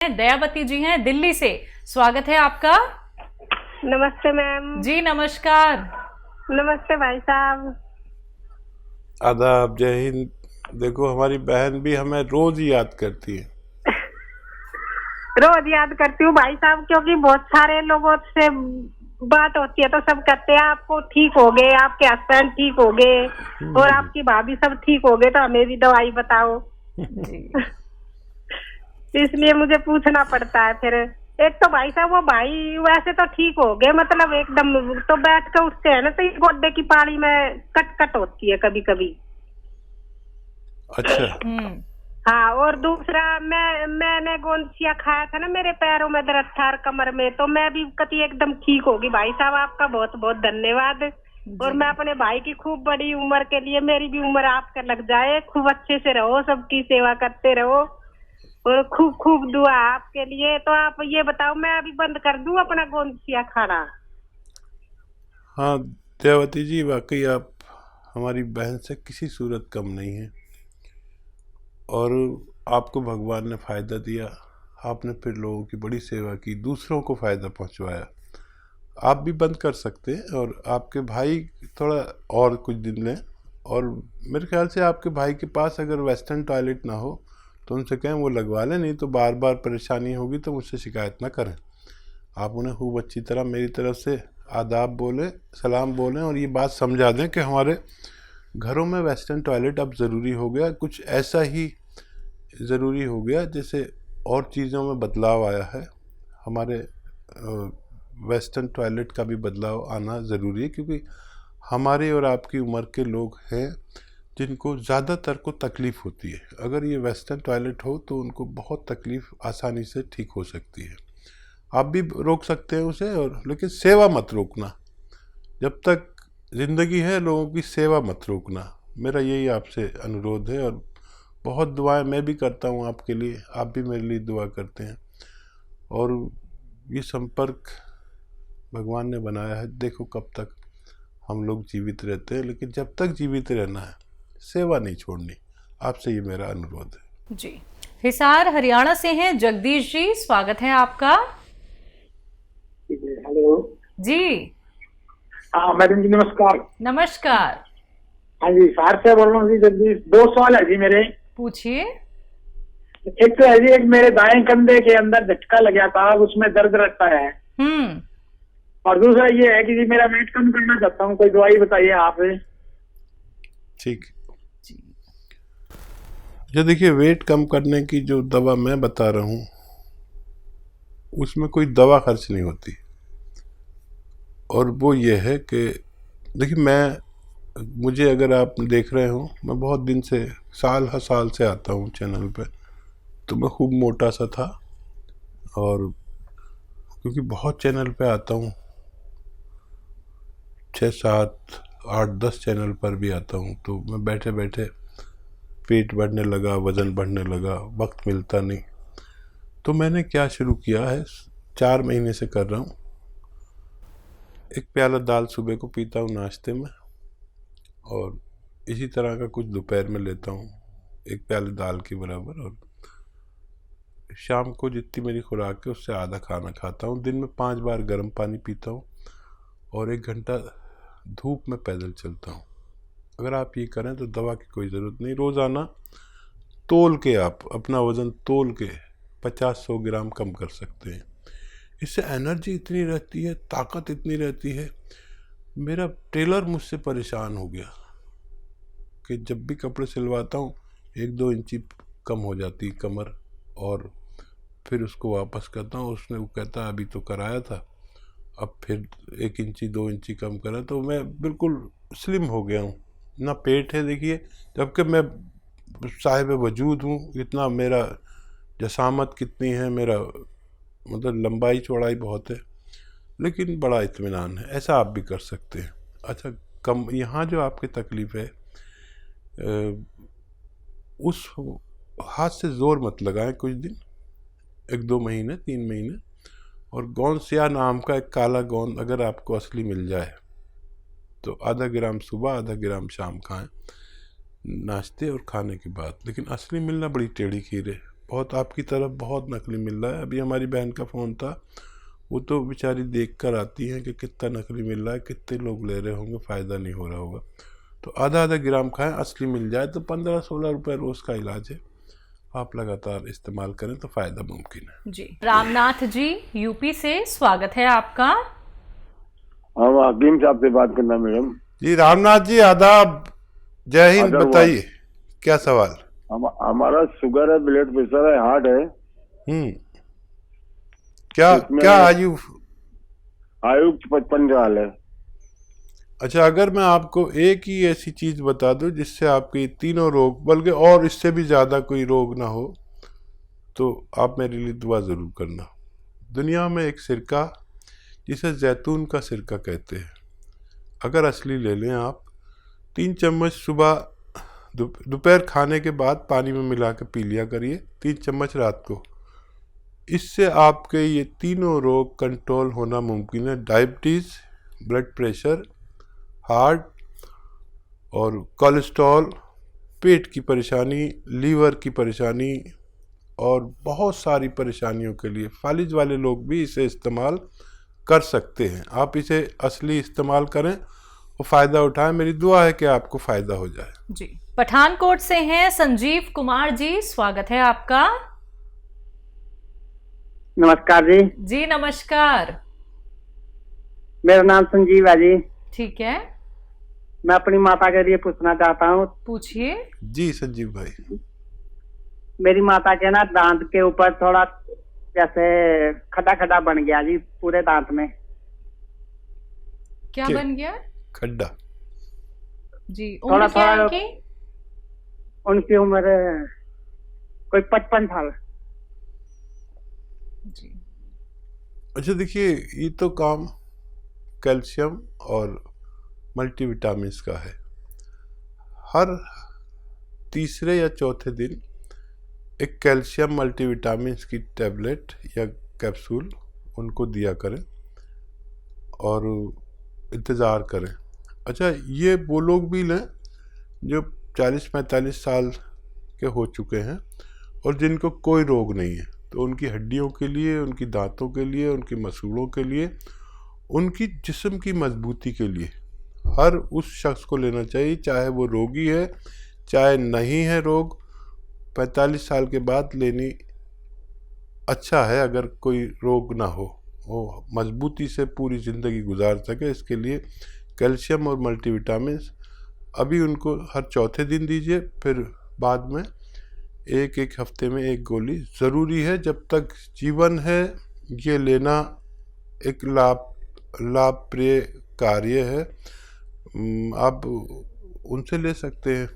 दयावती जी हैं दिल्ली से। स्वागत है आपका। नमस्ते मैम। जी नमस्कार। नमस्ते भाई साहब। आदाब, जय हिंद। देखो हमारी बहन भी हमें रोज ही याद करती है। रोज याद करती हूँ भाई साहब, क्योंकि बहुत सारे लोगों से बात होती है तो सब कहते हैं आपको ठीक हो गए, आपके हस्बैंड ठीक हो गए और आपकी भाभी सब ठीक हो गए, तो हमें भी दवाई बताओ। जी। इसलिए मुझे पूछना पड़ता है। फिर एक तो भाई साहब वो भाई वैसे तो ठीक हो गए, मतलब एकदम तो बैठ के उठते हैं ना, तो गोड्डे की पाड़ी में कट कट होती है कभी कभी। अच्छा। हाँ, और दूसरा मैंने गोंदसिया खाया था ना, मेरे पैरों में दर्द था और कमर में, तो मैं भी कभी एकदम ठीक होगी। भाई साहब आपका बहुत बहुत धन्यवाद। और मैं अपने भाई की खूब बड़ी उम्र के लिए, मेरी भी उम्र आपका लग जाए, खूब अच्छे से रहो, सबकी सेवा करते रहो और खूब खूब दुआ आपके लिए। तो आप ये बताओ, मैं अभी बंद कर दूं अपना गोंदसिया खाना? हाँ दयावती जी, वाकई आप हमारी बहन से किसी सूरत कम नहीं है और आपको भगवान ने फ़ायदा दिया। आपने फिर लोगों की बड़ी सेवा की, दूसरों को फ़ायदा पहुंचवाया। आप भी बंद कर सकते हैं और आपके भाई थोड़ा और कुछ दिन लें। और मेरे ख्याल से आपके भाई के पास अगर वेस्टर्न टॉयलेट ना हो तो उनसे कहें वो लगवा लें, नहीं तो बार बार परेशानी होगी तो मुझसे शिकायत ना करें। आप उन्हें खूब अच्छी तरह मेरी तरफ से आदाब बोलें, सलाम बोलें और ये बात समझा दें कि हमारे घरों में वेस्टर्न टॉयलेट अब ज़रूरी हो गया, कुछ ऐसा ही ज़रूरी हो गया जैसे और चीज़ों में बदलाव आया है। हमारे वेस्टर्न टॉयलेट का भी बदलाव आना ज़रूरी है, क्योंकि हमारे और आपकी उम्र के लोग हैं जिनको ज़्यादातर को तकलीफ़ होती है। अगर ये वेस्टर्न टॉयलेट हो तो उनको बहुत तकलीफ़ आसानी से ठीक हो सकती है। आप भी रोक सकते हैं उसे, और लेकिन सेवा मत रोकना। जब तक ज़िंदगी है लोगों की सेवा मत रोकना। मेरा यही आपसे अनुरोध है। और बहुत दुआएं मैं भी करता हूं आपके लिए, आप भी मेरे लिए दुआ करते हैं। और ये संपर्क भगवान ने बनाया है। देखो कब तक हम लोग जीवित रहते हैं, लेकिन जब तक जीवित रहना है सेवा नहीं छोड़नी। आपसे ये मेरा अनुरोध है। जी। हिसार हरियाणा से हैं जगदीश जी, स्वागत है आपका। हेलो जी हाँ मैडम जी, नमस्कार। नमस्कार। हाँ जी, सार से बोल रहा हूँ जी। जल्दी 2 सवाल है जी मेरे। पूछिए। एक तो है जी, एक मेरे दाएं कंधे के अंदर झटका लग गया था, उसमें दर्द रहता है। और दूसरा ये है कि जी मेरा वेट कम करना चाहता हूँ, कोई दवाई बताइए आप। ठीक। ये देखिए, वेट कम करने की जो दवा मैं बता रहा हूँ उसमें कोई दवा खर्च नहीं होती। और वो ये है कि देखिए, मुझे अगर आप देख रहे हो, मैं बहुत दिन से साल हर साल से आता हूँ चैनल पे, तो मैं खूब मोटा सा था। और क्योंकि बहुत चैनल पे आता हूँ, 6, 7, 8, 10 चैनल पर भी आता हूँ, तो मैं बैठे बैठे पेट बढ़ने लगा, वज़न बढ़ने लगा, वक्त मिलता नहीं। तो मैंने क्या शुरू किया है, 4 महीने से कर रहा हूँ। 1 प्याला दाल सुबह को पीता हूँ नाश्ते में, और इसी तरह का कुछ दोपहर में लेता हूँ, 1 प्याले दाल के बराबर। और शाम को जितनी मेरी खुराक है उससे आधा खाना खाता हूँ। दिन में 5 बार गर्म पानी पीता हूँ और 1 घंटा धूप में पैदल चलता हूँ। अगर आप ये करें तो दवा की कोई ज़रूरत नहीं। रोज़ाना तोल के, आप अपना वज़न तोल के 50-100 ग्राम कम कर सकते हैं। इससे एनर्जी इतनी रहती है, ताकत इतनी रहती है। मेरा टेलर मुझसे परेशान हो गया कि जब भी कपड़े सिलवाता हूँ 1-2 इंची कम हो जाती कमर, और फिर उसको वापस करता हूँ। वो कहता अभी तो कराया था, अब फिर 1 इंची 2 इंची कम करा, तो मैं बिल्कुल स्लिम हो गया हूँ। ना पेट है देखिए, जबकि मैं साहिब वजूद हूँ। इतना मेरा जसामत कितनी है, मेरा मतलब लंबाई चौड़ाई बहुत है, लेकिन बड़ा इत्मीनान है। ऐसा आप भी कर सकते हैं। अच्छा, कम यहाँ जो आपकी तकलीफ़ है, उस हाथ से ज़ोर मत लगाएं कुछ दिन, 1-2 महीने 3 महीने। और गोंदसिया नाम का एक काला गोंद अगर आपको असली मिल जाए तो आधा ग्राम सुबह, आधा ग्राम शाम खाएं, नाश्ते और खाने के बाद। लेकिन असली मिलना बड़ी टेढ़ी खीर है। बहुत आपकी तरफ बहुत नकली मिल रहा है। अभी हमारी बहन का फ़ोन था, वो तो बेचारी देख कर आती हैं कि कितना नकली मिल रहा है, कितने लोग ले रहे होंगे, फ़ायदा नहीं हो रहा होगा। तो आधा आधा ग्राम खाएं, असली मिल जाए तो 15-16 रुपये रोज़ का इलाज है। आप लगातार इस्तेमाल करें तो फ़ायदा मुमकिन है। जी। रामनाथ जी यूपी से, स्वागत है आपका। हाँ, हकीम साहब से बात करना मैडम। जी रामनाथ जी, आदाब, जय हिंद। बताइए क्या सवाल। हमारा शुगर है, ब्लड प्रेशर है, हार्ट है। क्या आयु 55 साल है। अच्छा, अगर मैं आपको एक ही ऐसी चीज़ बता दूं जिससे आपके तीनों रोग, बल्कि और इससे भी ज़्यादा कोई रोग ना हो, तो आप मेरे लिए दुआ ज़रूर करना। दुनिया में एक सिरका जिसे जैतून का सिरका कहते हैं, अगर असली ले लें आप, 3 चम्मच सुबह दोपहर खाने के बाद पानी में मिला के पी लिया करिए, 3 चम्मच रात को। इससे आपके ये तीनों रोग कंट्रोल होना मुमकिन है। डायबिटीज़, ब्लड प्रेशर, हार्ट और कोलेस्ट्रॉल, पेट की परेशानी, लीवर की परेशानी और बहुत सारी परेशानियों के लिए फालिज वाले लोग भी इसे इस्तेमाल कर सकते हैं। आप इसे असली इस्तेमाल करें और फ़ायदा उठाएं। मेरी दुआ है कि आपको फ़ायदा हो जाए। जी। पठानकोट से हैं संजीव कुमार जी, स्वागत है आपका। नमस्कार जी। जी नमस्कार। मेरा नाम संजीव है जी। ठीक है, मैं अपनी माता के लिए पूछना चाहता हूँ। पूछिए। जी संजीव भाई। मेरी माता के ना दांत के ऊपर थोड़ा जैसे खड्डा खड्डा बन गया जी, पूरे दांत में। क्या बन गया? खड्डा। जी। उम्र क्या है उनकी? उनकी उम्र कोई 55 साल। जी। अच्छा देखिए, ये तो काम कैल्शियम और मल्टीविटामिन्स का है। हर तीसरे या चौथे दिन एक कैल्शियम मल्टीविटामिन्स की टैबलेट या कैप्सूल उनको दिया करें और इंतज़ार करें। अच्छा, ये वो लोग भी लें जो 40-45 साल के हो चुके हैं और जिनको कोई रोग नहीं है, तो उनकी हड्डियों के लिए, उनकी दांतों के लिए, उनकी मसूड़ों के लिए, उनकी जिस्म की मजबूती के लिए हर उस शख्स को लेना चाहिए, चाहे वो रोगी है चाहे नहीं है रोग। 45 साल के बाद लेनी अच्छा है, अगर कोई रोग ना हो, वो मजबूती से पूरी ज़िंदगी गुजार सके। इसके लिए कैल्शियम और मल्टीविटामिन्स अभी उनको हर चौथे दिन दीजिए, फिर बाद में एक हफ्ते में 1 गोली ज़रूरी है। जब तक जीवन है ये लेना एक लाभप्रिय कार्य है। आप उनसे ले सकते हैं,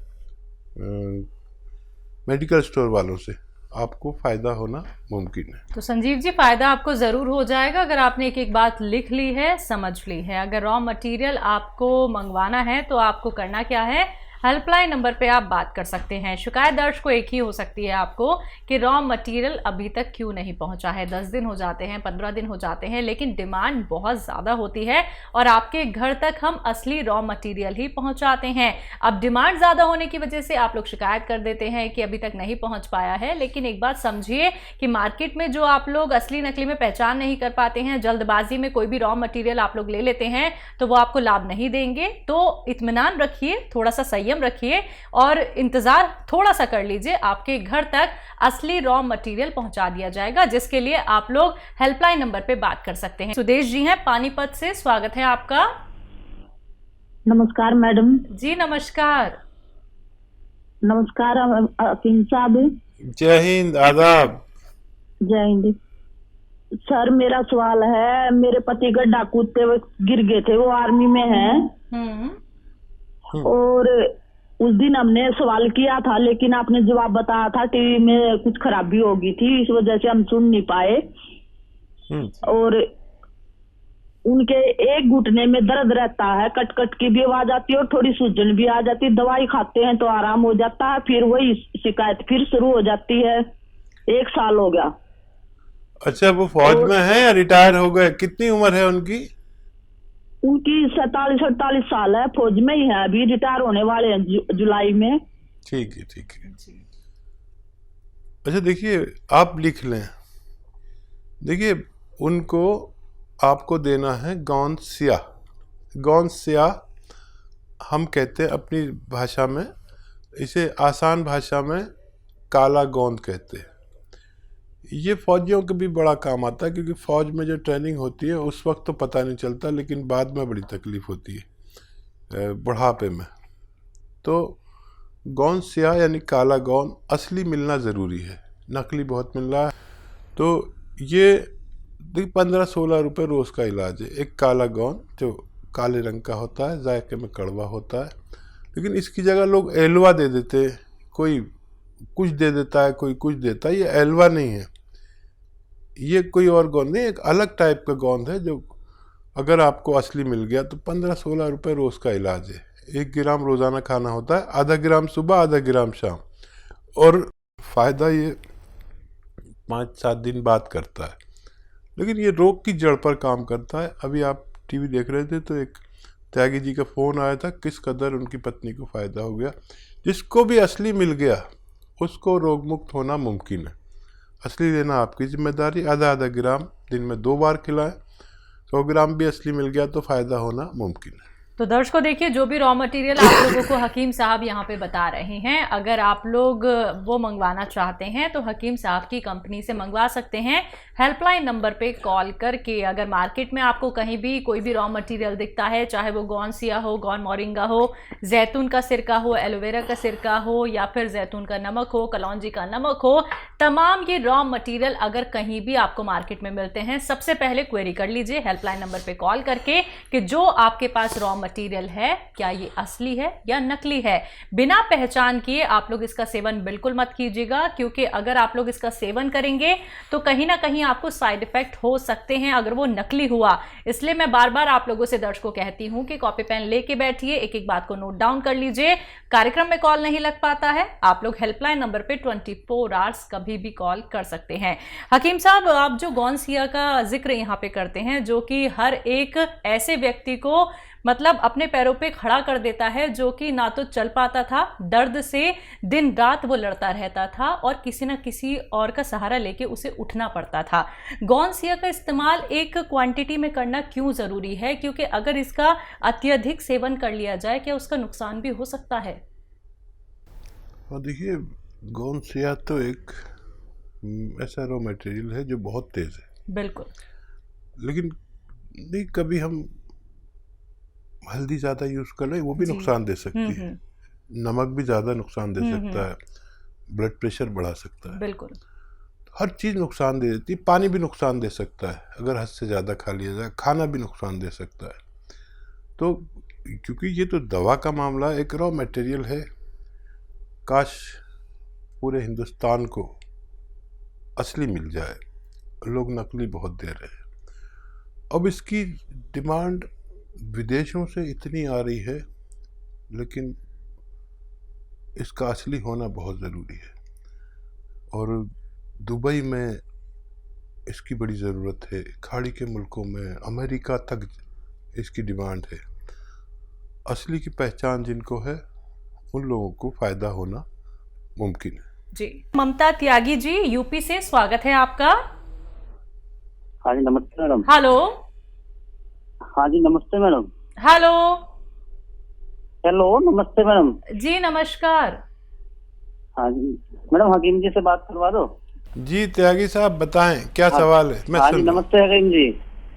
मेडिकल स्टोर वालों से, आपको फ़ायदा होना मुमकिन है। तो संजीव जी, फ़ायदा आपको ज़रूर हो जाएगा अगर आपने एक बात लिख ली है, समझ ली है। अगर रॉ मटेरियल आपको मंगवाना है तो आपको करना क्या है, हेल्पलाइन नंबर पे आप बात कर सकते हैं। शिकायत दर्ज को एक ही हो सकती है आपको कि रॉ मटेरियल अभी तक क्यों नहीं पहुंचा है। 10 दिन हो जाते हैं, 15 दिन हो जाते हैं, लेकिन डिमांड बहुत ज़्यादा होती है और आपके घर तक हम असली रॉ मटेरियल ही पहुंचाते हैं। अब डिमांड ज़्यादा होने की वजह से आप लोग शिकायत कर देते हैं कि अभी तक नहीं पहुँच पाया है, लेकिन एक बात समझिए कि मार्केट में जो आप लोग असली नकली में पहचान नहीं कर पाते हैं, जल्दबाजी में कोई भी रॉ मटेरियल आप लोग ले लेते हैं, तो वो आपको लाभ नहीं देंगे। तो इत्मीनान रखिए, थोड़ा सा संयम रखिए और इंतजार थोड़ा सा कर लीजिए, आपके घर तक असली रॉ मटेरियल पहुंचा दिया जाएगा, जिसके लिए आप लोग हेल्पलाइन नंबर पे बात कर सकते हैं। सुदेश जी हैं पानीपत से, स्वागत है आपका। नमस्कार मैडम जी नमस्कार। नमस्कार हकीम साहब। जय हिंद, आदाब। जय हिंद सर। मेरा सवाल है, मेरे पति गड्ढा कूदते हुए गिर गए थे, वो आर्मी में हैं और उस दिन हमने सवाल किया था, लेकिन आपने जवाब बताया था टीवी में कुछ खराबी हो गई थी, इस वजह से हम सुन नहीं पाए। और उनके एक घुटने में दर्द रहता है, कट कट की भी आवाज आती है और थोड़ी सूजन भी आ जाती है। दवाई खाते हैं तो आराम हो जाता है, फिर वही शिकायत फिर शुरू हो जाती है। 1 साल हो गया। अच्छा, वो फौज में है या रिटायर हो गए? कितनी उम्र है उनकी? उनकी 47-48 साल है, फौज में ही है, अभी रिटायर होने वाले हैं जुलाई में। ठीक है, ठीक है। अच्छा देखिए, आप लिख लें। देखिए, उनको आपको देना है गौन सिया। गौन सिया हम कहते हैं अपनी भाषा में, इसे आसान भाषा में काला गोंद कहते हैं। ये फौजियों के भी बड़ा काम आता है, क्योंकि फ़ौज में जो ट्रेनिंग होती है उस वक्त तो पता नहीं चलता, लेकिन बाद में बड़ी तकलीफ़ होती है बुढ़ापे में। तो गौन सिया यानी काला गौन असली मिलना ज़रूरी है, नकली बहुत मिल रहा है। तो ये 15-16 रुपये रोज़ का इलाज है। एक काला गौन जो काले रंग का होता है, जायके में कड़वा होता है, लेकिन इसकी जगह लोग एलवा दे देते हैं। कोई कुछ दे देता है, कोई कुछ देता है। ये एलवा नहीं है, ये कोई और गोंद नहीं, एक अलग टाइप का गोंद है जो अगर आपको असली मिल गया तो 15-16 रुपये रोज़ का इलाज है। 1 ग्राम रोज़ाना खाना होता है, आधा ग्राम सुबह, आधा ग्राम शाम, और फ़ायदा ये 5-7 दिन बाद करता है। लेकिन ये रोग की जड़ पर काम करता है। अभी आप टीवी देख रहे थे तो एक त्यागी जी का फ़ोन आया था, किस कदर उनकी पत्नी को फ़ायदा हो गया। जिसको भी असली मिल गया उसको रोग मुक्त होना मुमकिन है। असली लेना आपकी जिम्मेदारी। आधा ग्राम दिन में 2 बार खिलाएं। 100 ग्राम भी असली मिल गया तो फ़ायदा होना मुमकिन है। तो दर्शकों देखिए, जो भी रॉ मटेरियल आप लोगों को हकीम साहब यहाँ पे बता रहे हैं, अगर आप लोग वो मंगवाना चाहते हैं तो हकीम साहब की कंपनी से मंगवा सकते हैं। हेल्पलाइन नंबर पे कॉल करके। अगर मार्केट में आपको कहीं भी कोई भी रॉ मटेरियल दिखता है, चाहे वो गौन सिया हो, गौन मोरिंगा हो, जैतून का सिरका हो, एलोवेरा का सिरका हो, या फिर जैतून का नमक हो, कलौंजी का नमक हो, तमाम ये रॉ मटेरियल अगर कहीं भी आपको मार्केट में मिलते हैं, सबसे पहले क्वेरी कर लीजिए हेल्पलाइन नंबर पे कॉल करके कि जो आपके पास रॉ मटेरियल है क्या ये असली है या नकली है। बिना पहचान किए आप लोग इसका सेवन बिल्कुल मत कीजिएगा, क्योंकि अगर आप लोग इसका सेवन करेंगे तो कहीं ना कहीं आपको साइड इफेक्ट हो सकते हैं अगर वो नकली हुआ। इसलिए मैं बार बार आप लोगों से दर्शकों कहती हूं कि कॉपी पेन लेके बैठिए, एक एक बात को नोट डाउन कर लीजिए। कार्यक्रम में कॉल नहीं लग पाता है, आप लोग हेल्पलाइन नंबर पे 24 आवर्स कभी भी कॉल कर सकते हैं। हकीम साहब, आप जो गौन सिया का जिक्र यहाँ पे करते हैं, जो कि हर एक ऐसे व्यक्ति को मतलब अपने पैरों पे खड़ा कर देता है, जो कि ना तो चल पाता था, दर्द से दिन रात वो लड़ता रहता था और किसी न किसी और का सहारा लेके उसे उठना पड़ता था। गौन सिया का इस्तेमाल एक क्वांटिटी में करना क्यों ज़रूरी है, क्योंकि अगर इसका अत्यधिक सेवन कर लिया जाए क्या उसका नुकसान भी हो सकता है? और देखिए, गौन सिया तो एक ऐसा रॉ मटेरियल है जो बहुत तेज़ है। बिल्कुल। लेकिन नहीं, कभी हम हल्दी ज़्यादा यूज़ कर लें वो भी नुकसान दे सकती है। नमक भी ज़्यादा नुकसान दे सकता है, ब्लड प्रेशर बढ़ा सकता है। बिल्कुल। हर चीज़ नुकसान दे देती है। पानी भी नुकसान दे सकता है अगर हद से ज़्यादा खा लिया जाए। खाना भी नुकसान दे सकता है। तो क्योंकि ये तो दवा का मामला एक रॉ मटेरियल है, काश पूरे हिंदुस्तान को असली मिल जाए। लोग नकली बहुत दे रहे हैं। अब इसकी डिमांड विदेशों से इतनी आ रही है, लेकिन इसका असली होना बहुत ज़रूरी है। और दुबई में इसकी बड़ी ज़रूरत है, खाड़ी के मुल्कों में, अमेरिका तक इसकी डिमांड है। असली की पहचान जिनको है उन लोगों को फ़ायदा होना मुमकिन है। जी। ममता त्यागी जी, यूपी से स्वागत है आपका। हाँ जी, नमस्ते मैडम। हेलो। हाँ जी, नमस्ते मैडम। हेलो। हेलो, नमस्ते मैडम जी, नमस्कार। हाँ जी मैडम, हकीम जी से बात करवा दो। जी त्यागी साहब, बताएं क्या सवाल है। मैं हाँ जी, सुन रहा हूं। नमस्ते हकीम जी।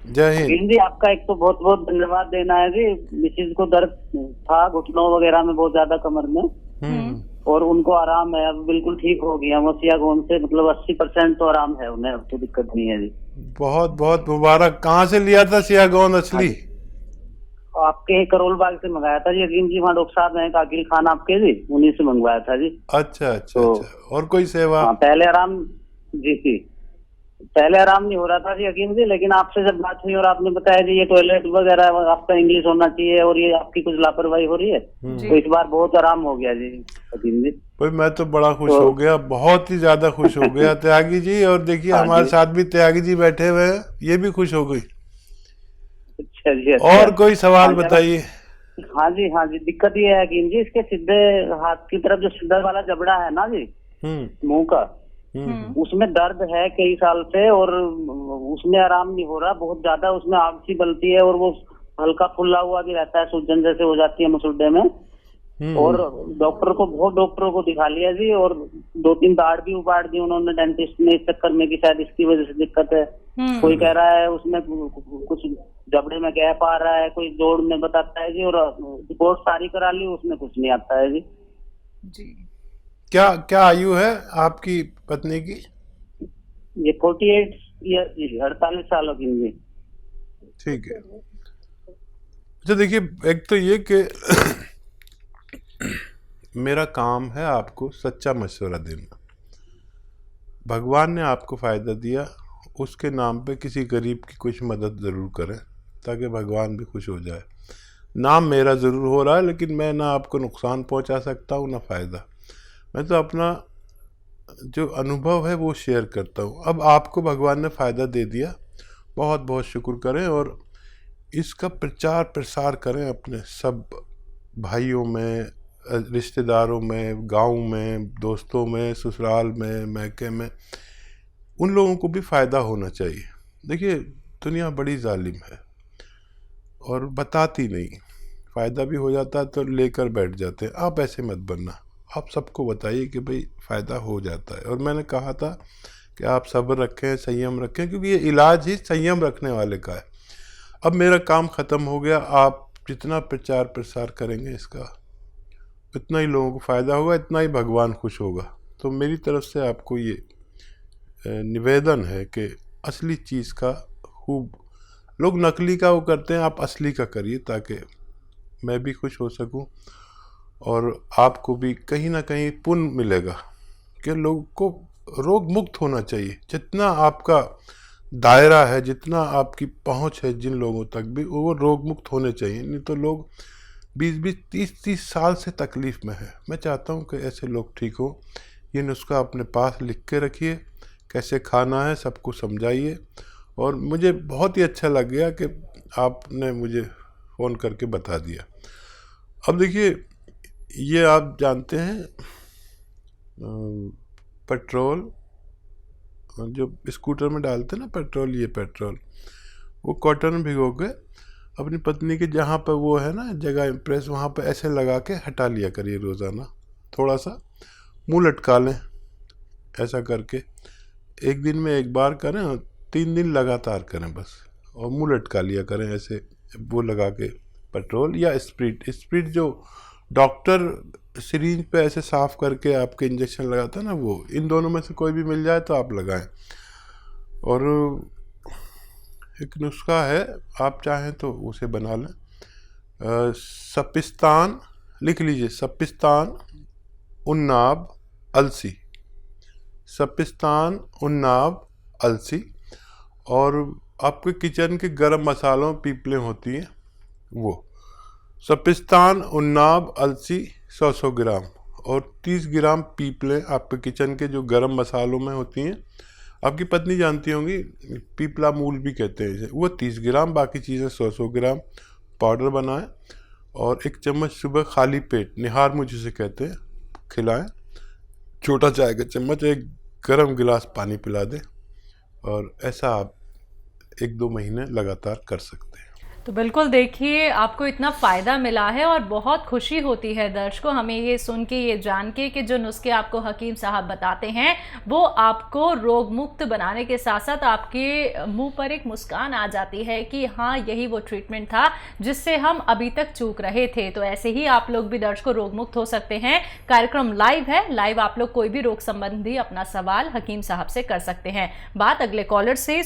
जय हिंद। हकीम जी, आपका एक तो बहुत बहुत धन्यवाद देना है जी। मिसिज को दर्द था घुटनों वगैरह में बहुत ज्यादा, कमर में, और उनको आराम है, अब बिल्कुल ठीक हो गया। वो सियागोन से मतलब 80% तो आराम है उन्हें, अब तो दिक्कत नहीं है जी। बहुत बहुत मुबारक। कहाँ से लिया था सियागोन असली? आपके करोल बाग से मंगाया था जी हकीम जी। वहाँ डॉक्टर साहब हैं काकिल खान आपके जी, उन्हीं से मंगवाया था जी। अच्छा अच्छा अच्छा। और कोई सेवा? हाँ, पहले आराम जी, पहले आराम नहीं हो रहा था जी हकीम जी, लेकिन आपसे जब बात हुई और आपने बताया जी ये टॉयलेट वगैरह आपका इंग्लिश होना चाहिए और ये आपकी कुछ लापरवाही हो रही है, तो इस बार बहुत आराम हो गया जी हकीम जी। भाई मैं तो बड़ा खुश हो गया, बहुत ही ज्यादा खुश हो गया त्यागी जी। और देखिए हमारे साथ भी त्यागी जी बैठे हुए हैं, ये भी खुश हो गई। अच्छा जी। और कोई सवाल बताइए। हाँ जी, हाँ जी। दिक्कत ये है हकीम जी, इसके सीधे हाथ की तरफ जो सीधा वाला जबड़ा है ना जी मुंह का, उसमें दर्द है कई साल से और उसमें आराम नहीं हो रहा, बहुत ज्यादा उसमें आग सी बलती है और वो हल्का फुल्ला हुआ भी रहता है, सूजन जैसे हो जाती है मुसुड्डे में। और बहुत डॉक्टरों को दिखा लिया जी, और 2-3 दाढ़ भी उपाड़ दी उन्होंने डेंटिस्ट ने, इस चक्कर में कि शायद इसकी वजह से दिक्कत है। कोई कह रहा है उसमें कुछ जबड़े में गैप आ रहा है, कोई जोड़ में बताता है जी, और रिपोर्ट सारी करा ली, उसमें कुछ नहीं आता है जी। क्या आयु है आपकी पत्नी की? ये 48 ईयर जी, 48 सालों की जी। ठीक है। अच्छा देखिए, एक तो ये कि मेरा काम है आपको सच्चा मशवरा देना। भगवान ने आपको फ़ायदा दिया, उसके नाम पे किसी गरीब की कुछ मदद ज़रूर करें ताकि भगवान भी खुश हो जाए। नाम मेरा ज़रूर हो रहा है, लेकिन मैं ना आपको नुकसान पहुंचा सकता हूं ना फ़ायदा। मैं तो अपना जो अनुभव है वो शेयर करता हूं। अब आपको भगवान ने फ़ायदा दे दिया, बहुत बहुत शुक्र करें और इसका प्रचार प्रसार करें अपने सब भाइयों में, रिश्तेदारों में, गांव में, दोस्तों में, ससुराल में, मैके में। उन लोगों को भी फ़ायदा होना चाहिए। देखिए, दुनिया बड़ी जालिम है और बताती नहीं। फ़ायदा भी हो जाता है तो लेकर बैठ जाते हैं। आप ऐसे मत बनना, आप सबको बताइए कि भाई फ़ायदा हो जाता है। और मैंने कहा था कि आप सब्र रखें, संयम रखें, क्योंकि ये इलाज ही संयम रखने वाले का है। अब मेरा काम ख़त्म हो गया। आप जितना प्रचार प्रसार करेंगे इसका, उतना ही लोगों को फ़ायदा होगा, इतना ही भगवान खुश होगा। तो मेरी तरफ से आपको ये निवेदन है कि असली चीज़ का खूब, लोग नकली का वो करते हैं, आप असली का करिए ताकि मैं भी खुश हो सकूं और आपको भी कहीं ना कहीं पुण्य मिलेगा कि लोगों को रोग मुक्त होना चाहिए। जितना आपका दायरा है, जितना आपकी पहुंच है जिन लोगों तक भी, वो रोग मुक्त होने चाहिए। नहीं तो लोग 20-20, 30-30 साल से तकलीफ़ में है। मैं चाहता हूं कि ऐसे लोग ठीक हो। ये नुस्खा अपने पास लिख के रखिए, कैसे खाना है सबको समझाइए। और मुझे बहुत ही अच्छा लग गया कि आपने मुझे फ़ोन करके बता दिया। अब देखिए, ये आप जानते हैं पेट्रोल जो स्कूटर में डालते हैं ना पेट्रोल, ये पेट्रोल वो कॉटन में भिगो के अपनी पत्नी के जहाँ पर वो है ना जगह इम्प्रेस, वहाँ पर ऐसे लगा के हटा लिया करिए रोज़ाना। थोड़ा सा मुंह लटका लें, ऐसा करके 1 दिन में 1 बार करें और 3 दिन लगातार करें बस, और मुंह लटका लिया करें ऐसे वो लगा के पेट्रोल या स्प्रिट जो डॉक्टर सिरिंज पे ऐसे साफ़ करके आपके इंजेक्शन लगाता है ना, वो इन दोनों में से कोई भी मिल जाए तो आप लगाएं। और एक नुस्खा है, आप चाहें तो उसे बना लें। सपिस्तान लिख लीजिए, सपिस्तान उन्नाब अलसी, सपिस्तान उन्नाब अलसी। और आपके किचन के गरम मसालों पीपलें होती हैं, वो सपिस्तान उन्नाब अलसी 100 ग्राम और 30 ग्राम पीपलें आपके किचन के जो गरम मसालों में होती हैं। आपकी पत्नी जानती होंगी, पीपला मूल भी कहते हैं इसे, वो 30 ग्राम, बाकी चीज़ें 100 ग्राम पाउडर बनाएं और 1 चम्मच सुबह खाली पेट, निहार मुझ जिसे कहते हैं, खिलाएं। छोटा चाय का चम्मच 1 गर्म गिलास पानी पिला दें। और ऐसा आप 1-2 महीने लगातार कर सकते हैं। तो बिल्कुल देखिए, आपको इतना फ़ायदा मिला है और बहुत खुशी होती है दर्शकों हमें ये सुन के, ये जान के कि जो नुस्खे आपको हकीम साहब बताते हैं वो आपको रोग मुक्त बनाने के साथ साथ आपके मुंह पर एक मुस्कान आ जाती है कि हाँ, यही वो ट्रीटमेंट था जिससे हम अभी तक चूक रहे थे। तो ऐसे ही आप लोग भी दर्शकों रोग मुक्त हो सकते हैं। कार्यक्रम लाइव है, लाइव आप लोग कोई भी रोग संबंधी अपना सवाल हकीम साहब से कर सकते हैं। बात अगले कॉलर से